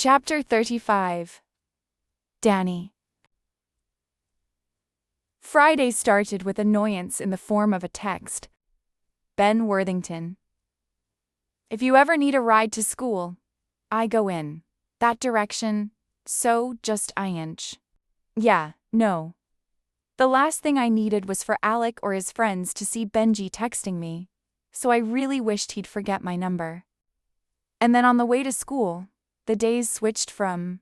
Chapter 35. Danny. Friday started with annoyance in the form of a text. Ben Worthington. If you ever need a ride to school, I go in that direction, so just I inch. Yeah, no. The last thing I needed was for Alec or his friends to see Benji texting me, so I really wished he'd forget my number. And then on the way to school, the days switched from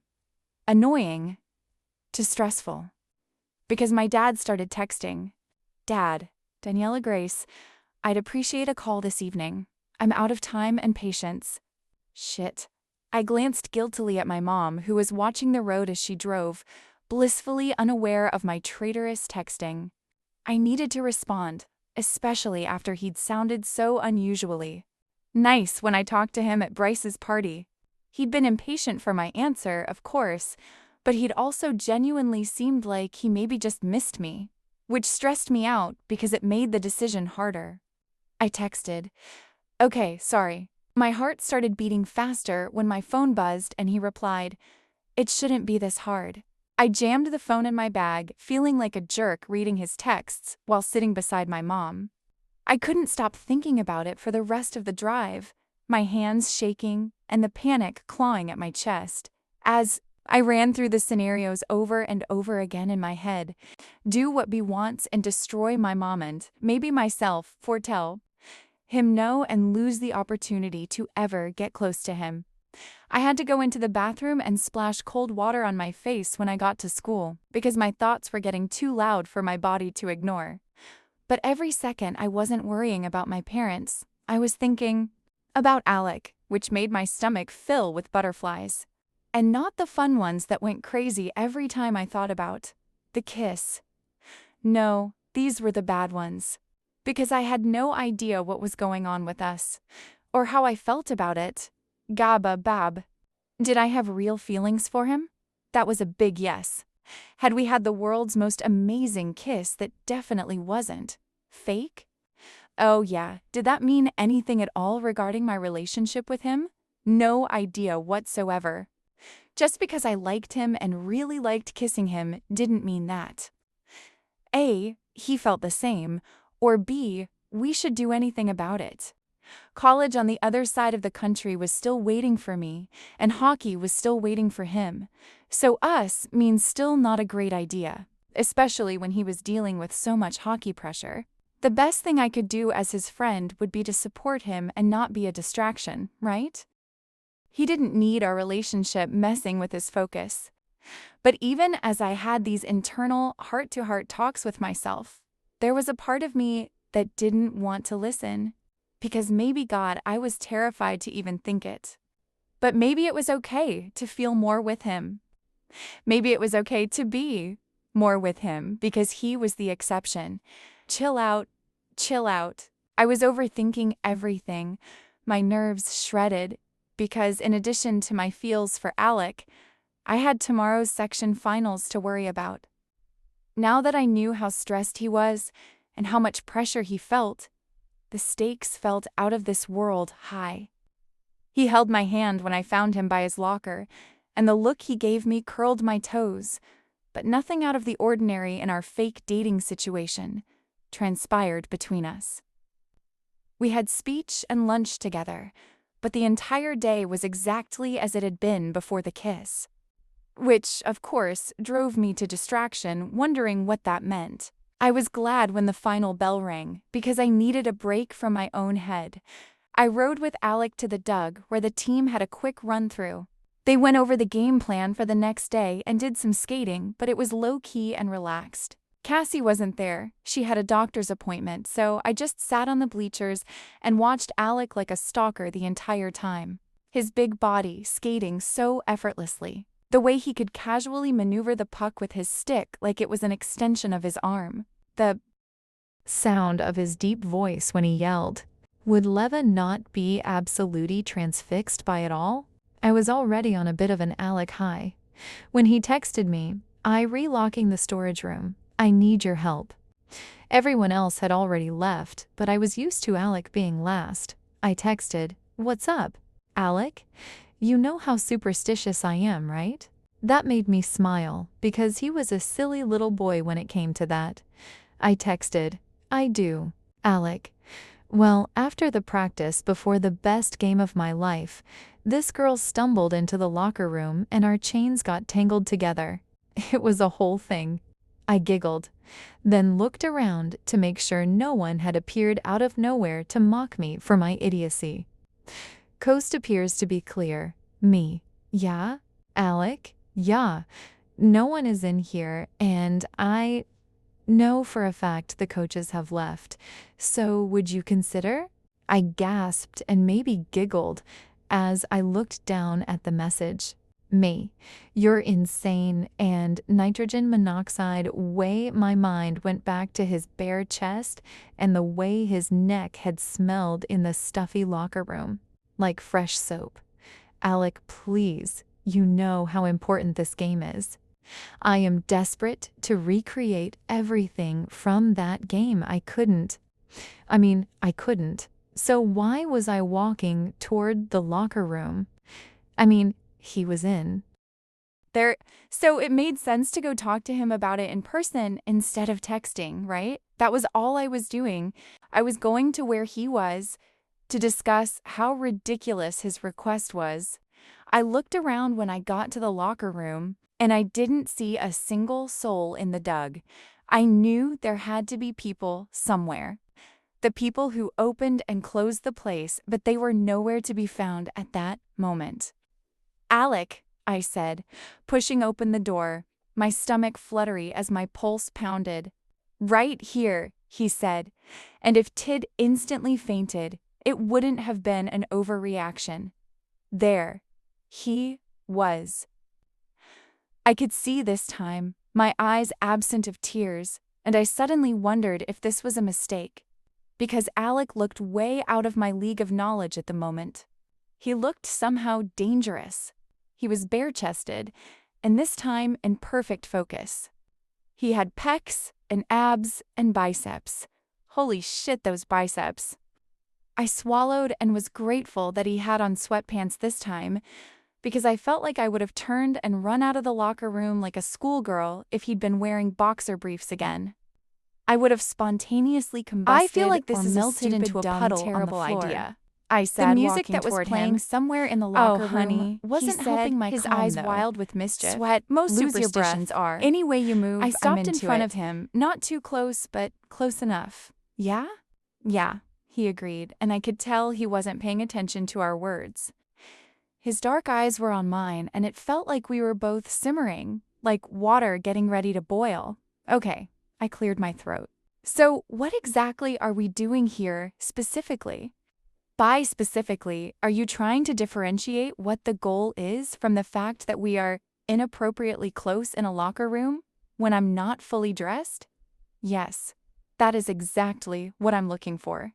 annoying to stressful. Because my dad started texting. Dad, Daniela Grace, I'd appreciate a call this evening. I'm out of time and patience. Shit. I glanced guiltily at my mom, who was watching the road as she drove, blissfully unaware of my traitorous texting. I needed to respond, especially after he'd sounded so unusually nice when I talked to him at Bryce's party. He'd been impatient for my answer, of course, but he'd also genuinely seemed like he maybe just missed me, which stressed me out because it made the decision harder. I texted, "Okay, sorry." My heart started beating faster when my phone buzzed and he replied, "It shouldn't be this hard." I jammed the phone in my bag, feeling like a jerk reading his texts while sitting beside my mom. I couldn't stop thinking about it for the rest of the drive, my hands shaking and the panic clawing at my chest, as I ran through the scenarios over and over again in my head. Do what B wants and destroy my mom and, maybe myself, foretell him no and lose the opportunity to ever get close to him. I had to go into the bathroom and splash cold water on my face when I got to school because my thoughts were getting too loud for my body to ignore. But every second I wasn't worrying about my parents. I was thinking about Alec, which made my stomach fill with butterflies. And not the fun ones that went crazy every time I thought about the kiss. No, these were the bad ones. Because I had no idea what was going on with us, or how I felt about it. Gabba bab. Did I have real feelings for him? That was a big yes. Had we had the world's most amazing kiss that definitely wasn't fake? Oh yeah, did that mean anything at all regarding my relationship with him? No idea whatsoever. Just because I liked him and really liked kissing him didn't mean that. A, he felt the same, or B, we should do anything about it. College on the other side of the country was still waiting for me, and hockey was still waiting for him. So us means still not a great idea, especially when he was dealing with so much hockey pressure. The best thing I could do as his friend would be to support him and not be a distraction, right? He didn't need our relationship messing with his focus. But even as I had these internal heart-to-heart talks with myself, there was a part of me that didn't want to listen. Because maybe God, I was terrified to even think it. But maybe it was okay to feel more with him. Maybe it was okay to be more with him because he was the exception. Chill out, chill out. I was overthinking everything, my nerves shredded, because in addition to my feels for Alec, I had tomorrow's section finals to worry about. Now that I knew how stressed he was and how much pressure he felt, the stakes felt out of this world high. He held my hand when I found him by his locker, and the look he gave me curled my toes, but nothing out of the ordinary in our fake dating situation transpired between us. We had speech and lunch together, but the entire day was exactly as it had been before the kiss. Which, of course, drove me to distraction, wondering what that meant. I was glad when the final bell rang, because I needed a break from my own head. I rode with Alec to the Dug, where the team had a quick run-through. They went over the game plan for the next day and did some skating, but it was low-key and relaxed. Cassie wasn't there. She had a doctor's appointment, so I just sat on the bleachers and watched Alec like a stalker the entire time. His big body skating so effortlessly. The way he could casually maneuver the puck with his stick like it was an extension of his arm. The sound of his deep voice when he yelled. Would Leva not be absolutely transfixed by it all? I was already on a bit of an Alec high. When he texted me, I relocking the storage room. I need your help. Everyone else had already left, but I was used to Alec being last. I texted, what's up, Alec? You know how superstitious I am, right? That made me smile, because he was a silly little boy when it came to that. I texted, I do, Alec. Well, after the practice before the best game of my life, this girl stumbled into the locker room and our chains got tangled together. It was a whole thing. I giggled, then looked around to make sure no one had appeared out of nowhere to mock me for my idiocy. Coast appears to be clear. Me. Yeah? Alec? Yeah. No one is in here, and I know for a fact the coaches have left. So would you consider? I gasped and maybe giggled as I looked down at the message. Me. You're insane, and nitrogen monoxide way my mind went back to his bare chest and the way his neck had smelled in the stuffy locker room. Like fresh soap. Alec, please, you know how important this game is. I am desperate to recreate everything from that game. I couldn't. So why was I walking toward the locker room? He was in. So it made sense to go talk to him about it in person instead of texting, right? That was all I was doing. I was going to where he was to discuss how ridiculous his request was. I looked around when I got to the locker room, and I didn't see a single soul in the dug. I knew there had to be people somewhere. The people who opened and closed the place, but they were nowhere to be found at that moment. Alec, I said, pushing open the door, my stomach fluttery as my pulse pounded. Right here, he said, and if Tid instantly fainted, it wouldn't have been an overreaction. There, he was. I could see this time, my eyes absent of tears, and I suddenly wondered if this was a mistake, because Alec looked way out of my league of knowledge at the moment. He looked somehow dangerous. He was bare-chested, and this time in perfect focus. He had pecs and abs and biceps. Holy shit, those biceps. I swallowed and was grateful that he had on sweatpants this time, because I felt like I would have turned and run out of the locker room like a schoolgirl if he'd been wearing boxer briefs again. I would have spontaneously combusted I feel like this or is a melted stupid, into a dumb, puddle terrible on the floor. idea. I said, The music walking that was toward playing him. somewhere in the locker room honey, wasn't he said, helping my his calm, eyes though. wild with mischief. Sweat, Most lose your superstitions breath. are. Any way you move, I stopped I'm in into front it. of him, not too close, but close enough. Yeah? Yeah, he agreed, and I could tell he wasn't paying attention to our words. His dark eyes were on mine, and it felt like we were both simmering, like water getting ready to boil. Okay, I cleared my throat. So, what exactly are we doing here, specifically? By specifically, are you trying to differentiate what the goal is from the fact that we are inappropriately close in a locker room when I'm not fully dressed? Yes, that is exactly what I'm looking for.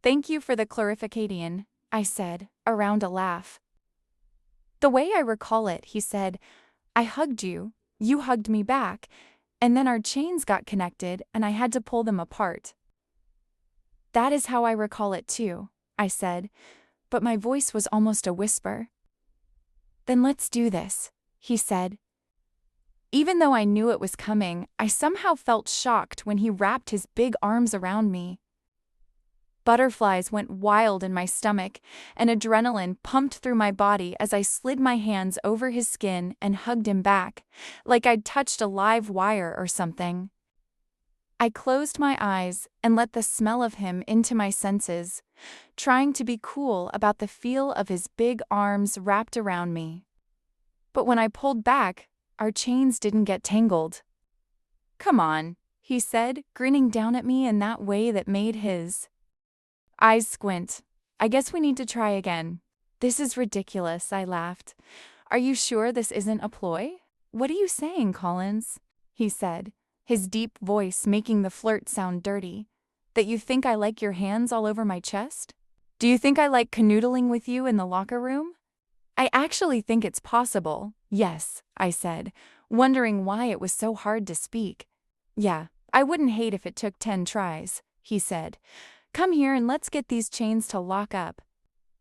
Thank you for the clarification, I said, around a laugh. The way I recall it, he said, I hugged you, you hugged me back, and then our chains got connected and I had to pull them apart. That is how I recall it too, I said, but my voice was almost a whisper. Then let's do this, he said. Even though I knew it was coming, I somehow felt shocked when he wrapped his big arms around me. Butterflies went wild in my stomach, and adrenaline pumped through my body as I slid my hands over his skin and hugged him back, like I'd touched a live wire or something. I closed my eyes and let the smell of him into my senses, trying to be cool about the feel of his big arms wrapped around me. But when I pulled back, our chains didn't get tangled. Come on, he said, grinning down at me in that way that made his eyes squint. I guess we need to try again. This is ridiculous, I laughed. Are you sure this isn't a ploy? What are you saying, Collins? He said, his deep voice making the flirt sound dirty. That you think I like your hands all over my chest? Do you think I like canoodling with you in the locker room? I actually think it's possible. Yes, I said, wondering why it was so hard to speak. Yeah, I wouldn't hate if it took 10 tries, he said. Come here and let's get these chains to lock up.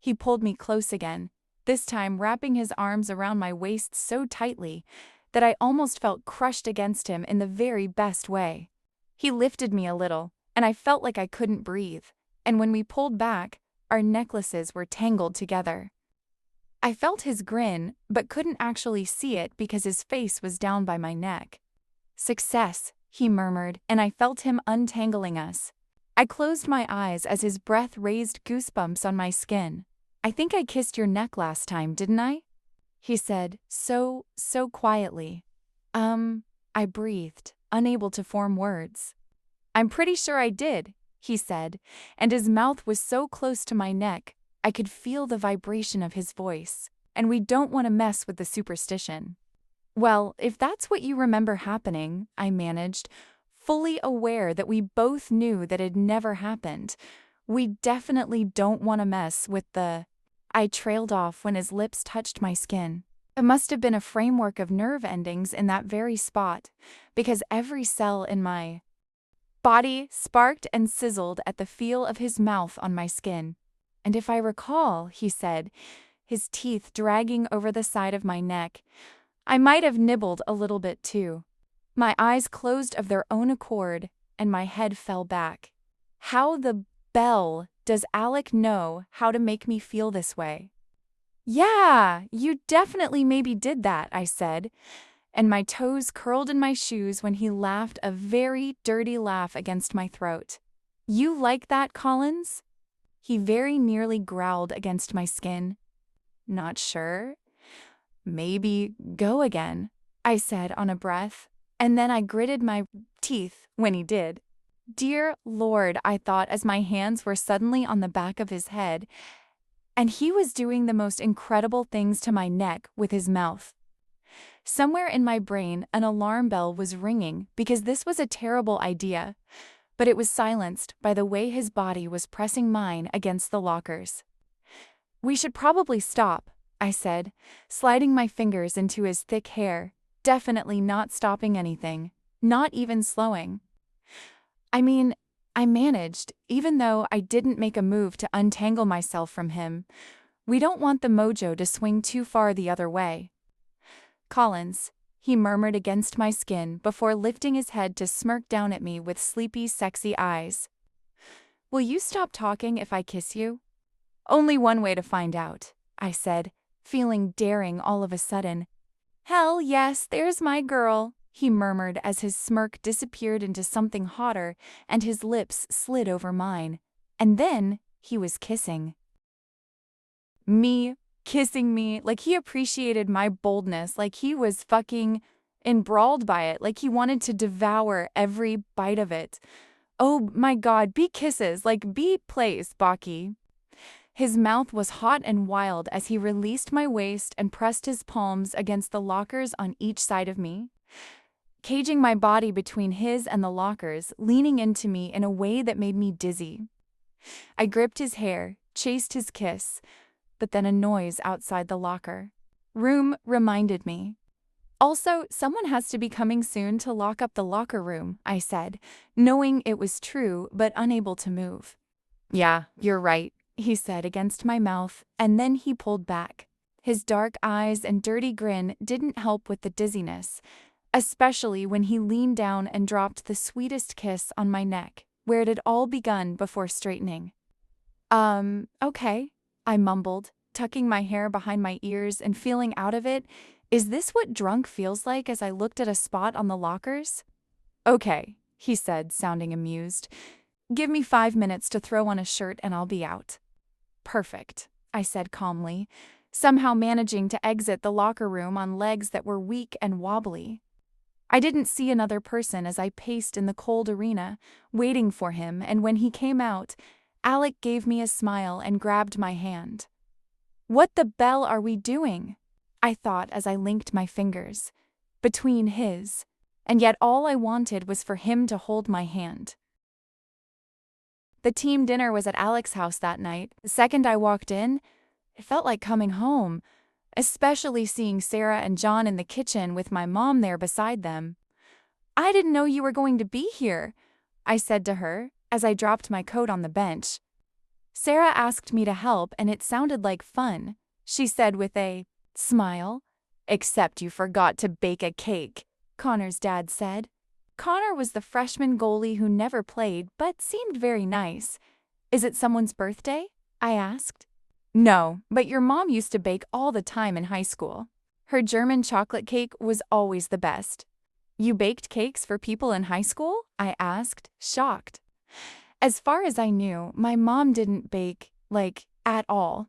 He pulled me close again, this time wrapping his arms around my waist so tightly that I almost felt crushed against him in the very best way. He lifted me a little, and I felt like I couldn't breathe, and when we pulled back, our necklaces were tangled together. I felt his grin, but couldn't actually see it because his face was down by my neck. "Success," he murmured, and I felt him untangling us. I closed my eyes as his breath raised goosebumps on my skin. "I think I kissed your neck last time, didn't I?" he said, so quietly. I breathed, unable to form words. "I'm pretty sure I did," he said, and his mouth was so close to my neck, I could feel the vibration of his voice, and we don't want to mess with the superstition. "Well, if that's what you remember happening," I managed, fully aware that we both knew that it never happened. "We definitely don't want to mess with the—" I trailed off when his lips touched my skin. It must have been a framework of nerve endings in that very spot, because every cell in my body sparked and sizzled at the feel of his mouth on my skin. "And if I recall," he said, his teeth dragging over the side of my neck, "I might have nibbled a little bit too." My eyes closed of their own accord, and my head fell back. How the bell does Alec know how to make me feel this way? "Yeah, you definitely maybe did that," I said, and my toes curled in my shoes when he laughed a very dirty laugh against my throat. "You like that, Collins?" He very nearly growled against my skin. "Not sure. Maybe go again," I said on a breath, and then I gritted my teeth when he did. Dear Lord, I thought as my hands were suddenly on the back of his head, and he was doing the most incredible things to my neck with his mouth. Somewhere in my brain, an alarm bell was ringing because this was a terrible idea, but it was silenced by the way his body was pressing mine against the lockers. "We should probably stop," I said, sliding my fingers into his thick hair, definitely not stopping anything, not even slowing. I mean, I managed, even though I didn't make a move to untangle myself from him. We don't want the mojo to swing too far the other way. "Collins," he murmured against my skin before lifting his head to smirk down at me with sleepy, sexy eyes. "Will you stop talking if I kiss you?" "Only one way to find out," I said, feeling daring all of a sudden. "Hell yes, there's my girl," he murmured as his smirk disappeared into something hotter and his lips slid over mine. And then he was kissing me, kissing me, like he appreciated my boldness, like he was fucking enthralled by it, like he wanted to devour every bite of it. Oh my God, be kisses, like be plays, Baki. His mouth was hot and wild as he released my waist and pressed his palms against the lockers on each side of me, caging my body between his and the lockers, leaning into me in a way that made me dizzy. I gripped his hair, chased his kiss, but then a noise outside the locker room reminded me. "Also, someone has to be coming soon to lock up the locker room," I said, knowing it was true but unable to move. "Yeah, you're right," he said against my mouth, and then he pulled back. His dark eyes and dirty grin didn't help with the dizziness, especially when he leaned down and dropped the sweetest kiss on my neck, where it had all begun before straightening. Okay," I mumbled, tucking my hair behind my ears and feeling out of it. Is this what drunk feels like as I looked at a spot on the lockers? "Okay," he said, sounding amused. "Give me 5 minutes to throw on a shirt and I'll be out." "Perfect," I said calmly, somehow managing to exit the locker room on legs that were weak and wobbly. I didn't see another person as I paced in the cold arena, waiting for him, and when he came out, Alec gave me a smile and grabbed my hand. "What the bell are we doing?" I thought as I linked my fingers between his, and yet all I wanted was for him to hold my hand. The team dinner was at Alec's house that night. The second I walked in, it felt like coming home, especially seeing Sarah and John in the kitchen with my mom there beside them. "I didn't know you were going to be here," I said to her as I dropped my coat on the bench. Sarah asked me to help and it sounded like fun, she said with a smile. Except you forgot to bake a cake, Connor's dad said. Connor was the freshman goalie who never played but seemed very nice. Is it someone's birthday? I asked. No, but your mom used to bake all the time in high school. Her German chocolate cake was always the best. You baked cakes for people in high school? I asked, shocked. As far as I knew, my mom didn't bake, at all.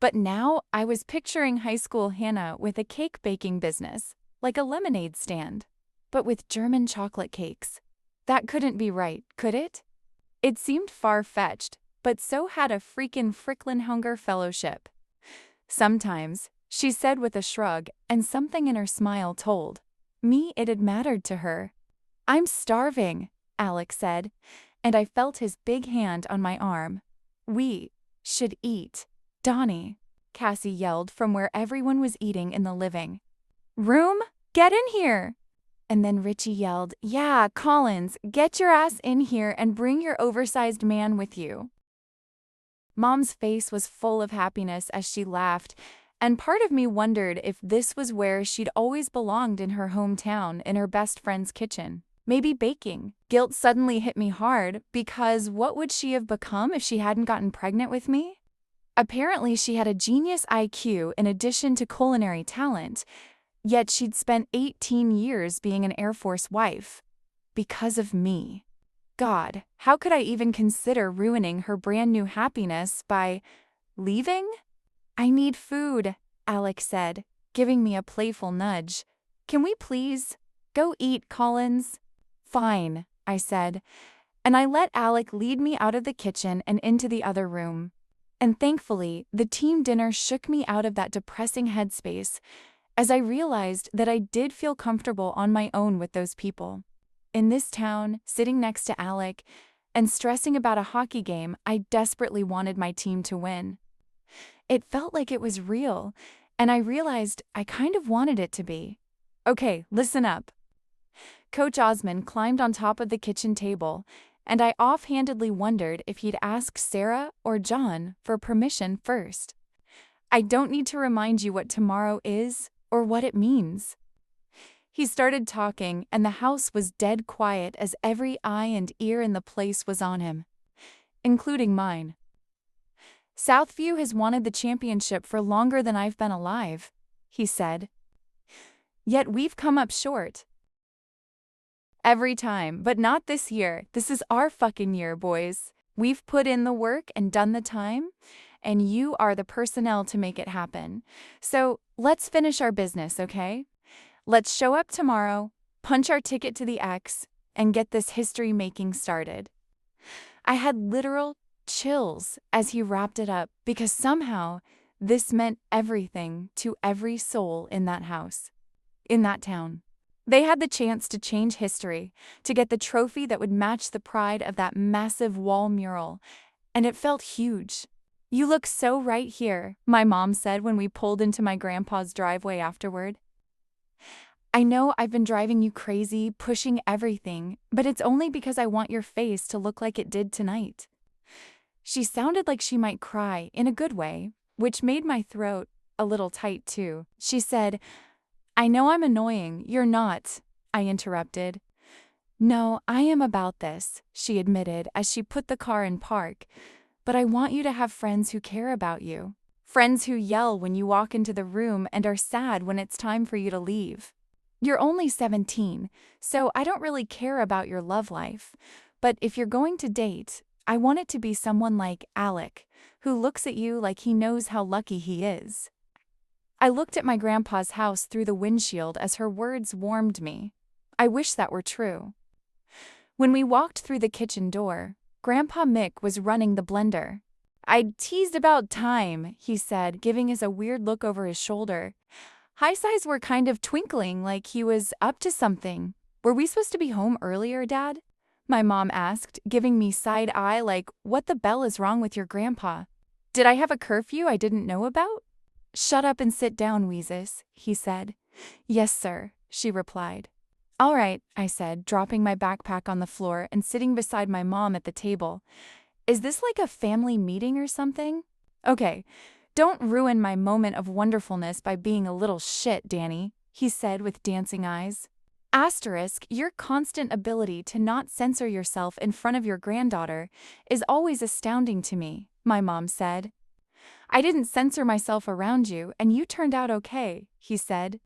But now I was picturing high school Hannah with a cake baking business, like a lemonade stand, but with German chocolate cakes. That couldn't be right, could it? It seemed far-fetched, but so had a freakin' Fricklenhunger fellowship. Sometimes, she said with a shrug, and something in her smile told me it had mattered to her. I'm starving, Alex said, and I felt his big hand on my arm. We should eat. Donnie, Cassie yelled from where everyone was eating in the living room. Get in here! And then Richie yelled, Yeah, Collins, get your ass in here and bring your oversized man with you. Mom's face was full of happiness as she laughed, and part of me wondered if this was where she'd always belonged in her hometown, in her best friend's kitchen. Maybe baking. Guilt suddenly hit me hard, because what would she have become if she hadn't gotten pregnant with me? Apparently, she had a genius IQ in addition to culinary talent, yet she'd spent 18 years being an Air Force wife. Because of me. God, how could I even consider ruining her brand new happiness by leaving? I need food, Alex said, giving me a playful nudge. Can we please go eat, Collins? Fine, I said, and I let Alec lead me out of the kitchen and into the other room. And thankfully, the team dinner shook me out of that depressing headspace, as I realized that I did feel comfortable on my own with those people. In this town, sitting next to Alec, and stressing about a hockey game, I desperately wanted my team to win. It felt like it was real, and I realized I kind of wanted it to be. Okay, listen up. Coach Osmond climbed on top of the kitchen table, and I offhandedly wondered if he'd ask Sarah or John for permission first. I don't need to remind you what tomorrow is or what it means. He started talking, and the house was dead quiet as every eye and ear in the place was on him, including mine. Southview has wanted the championship for longer than I've been alive, he said. Yet we've come up short. Every time, but not this year. This is our fucking year, boys. We've put in the work and done the time, and you are the personnel to make it happen. So let's finish our business, okay? Let's show up tomorrow, punch our ticket to the X, and get this history-making started. I had literal chills as he wrapped it up, because somehow this meant everything to every soul in that house, in that town. They had the chance to change history, to get the trophy that would match the pride of that massive wall mural, and it felt huge. You look so right here, my mom said when we pulled into my grandpa's driveway afterward. I know I've been driving you crazy, pushing everything, but it's only because I want your face to look like it did tonight. She sounded like she might cry, in a good way, which made my throat a little tight too. She said, I know I'm annoying, you're not, I interrupted. No, I am about this, she admitted as she put the car in park, but I want you to have friends who care about you. Friends who yell when you walk into the room and are sad when it's time for you to leave. You're only 17, so I don't really care about your love life, but if you're going to date, I want it to be someone like Alec, who looks at you like he knows how lucky he is. I looked at my grandpa's house through the windshield as her words warmed me. I wish that were true. When we walked through the kitchen door, Grandpa Mick was running the blender. I'd teased about time, he said, giving us a weird look over his shoulder. His eyes were kind of twinkling like he was up to something. Were we supposed to be home earlier, Dad? My mom asked, giving me side eye like, what the bell is wrong with your grandpa? Did I have a curfew I didn't know about? Shut up and sit down, Weezus, he said. Yes, sir, she replied. All right, I said, dropping my backpack on the floor and sitting beside my mom at the table. Is this like a family meeting or something? Okay, "Don't ruin my moment of wonderfulness by being a little shit, Danny," he said with dancing eyes. Asterisk, your constant ability to not censor yourself in front of your granddaughter is always astounding to me, my mom said. "I didn't censor myself around you, and you turned out okay," he said.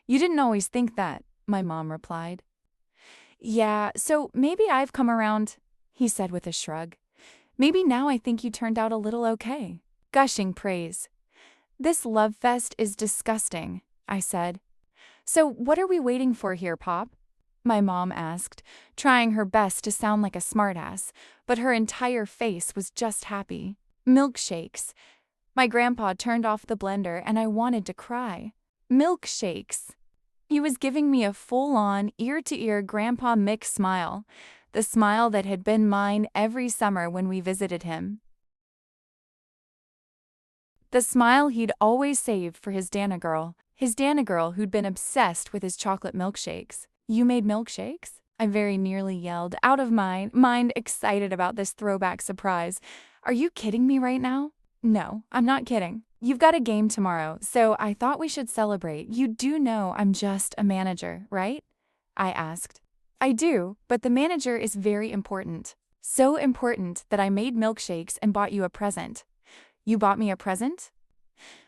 "You didn't always think that," my mom replied. "Yeah, so maybe I've come around," he said with a shrug. "Maybe now I think you turned out a little okay." Gushing praise. "This love fest is disgusting," I said. "So what are we waiting for here, Pop?" my mom asked, trying her best to sound like a smartass, but her entire face was just happy. "Milkshakes." My grandpa turned off the blender and I wanted to cry. Milkshakes. He was giving me a full-on, ear-to-ear Grandpa Mick smile, the smile that had been mine every summer when we visited him. The smile he'd always saved for his Dana girl who'd been obsessed with his chocolate milkshakes. "You made milkshakes?" I very nearly yelled, out of my mind excited about this throwback surprise. "Are you kidding me right now?" "No, I'm not kidding. You've got a game tomorrow, so I thought we should celebrate. You do know I'm just a manager, right?" I asked. "I do, but the manager is very important. So important that I made milkshakes and bought you a present." "You bought me a present?"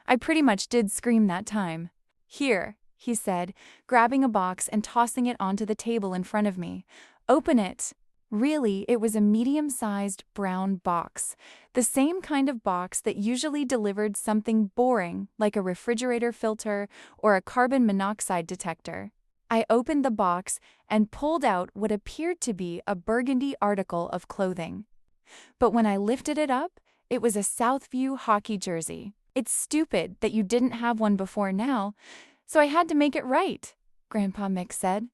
I pretty much did scream that time. "Here," he said, grabbing a box and tossing it onto the table in front of me. "Open it." Really, it was a medium-sized brown box, the same kind of box that usually delivered something boring like a refrigerator filter or a carbon monoxide detector. I opened the box and pulled out what appeared to be a burgundy article of clothing. But when I lifted it up, it was a Southview hockey jersey. "It's stupid that you didn't have one before now, so I had to make it right," Grandpa Mick said.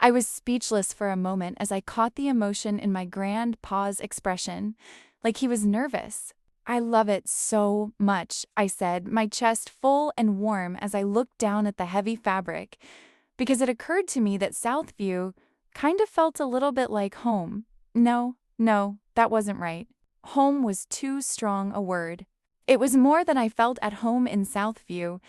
I was speechless for a moment as I caught the emotion in my grandpa's expression, like he was nervous. "I love it so much," I said, my chest full and warm as I looked down at the heavy fabric, because it occurred to me that Southview kind of felt a little bit like home. No, that wasn't right. Home was too strong a word. It was more than I felt at home in Southview.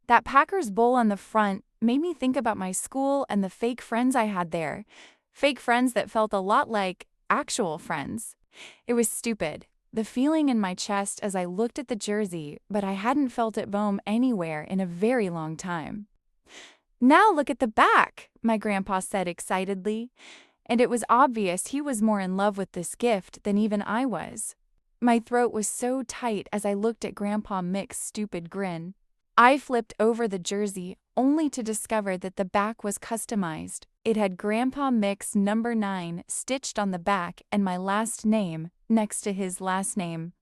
That Packers bowl on the front made me think about my school and the fake friends I had there. Fake friends that felt a lot like actual friends. It was stupid, the feeling in my chest as I looked at the jersey, but I hadn't felt it boom anywhere in a very long time. "Now look at the back," my grandpa said excitedly, and it was obvious he was more in love with this gift than even I was. My throat was so tight as I looked at Grandpa Mick's stupid grin. I flipped over the jersey only to discover that the back was customized. It had Grandpa Mick's number 9 stitched on the back and my last name next to his last name,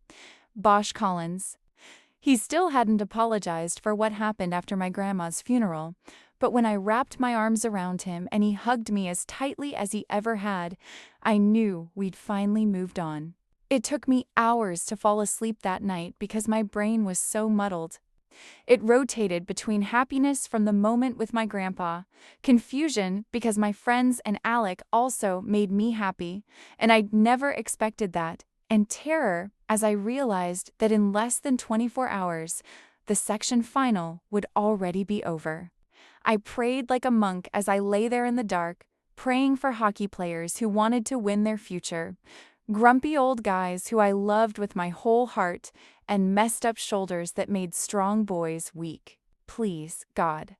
Bosch Collins. He still hadn't apologized for what happened after my grandma's funeral, but when I wrapped my arms around him and he hugged me as tightly as he ever had, I knew we'd finally moved on. It took me hours to fall asleep that night because my brain was so muddled. It rotated between happiness from the moment with my grandpa, confusion because my friends and Alec also made me happy, and I'd never expected that, and terror as I realized that in less than 24 hours, the section final would already be over. I prayed like a monk as I lay there in the dark, praying for hockey players who wanted to win their future, grumpy old guys who I loved with my whole heart, and messed up shoulders that made strong boys weak. Please, God,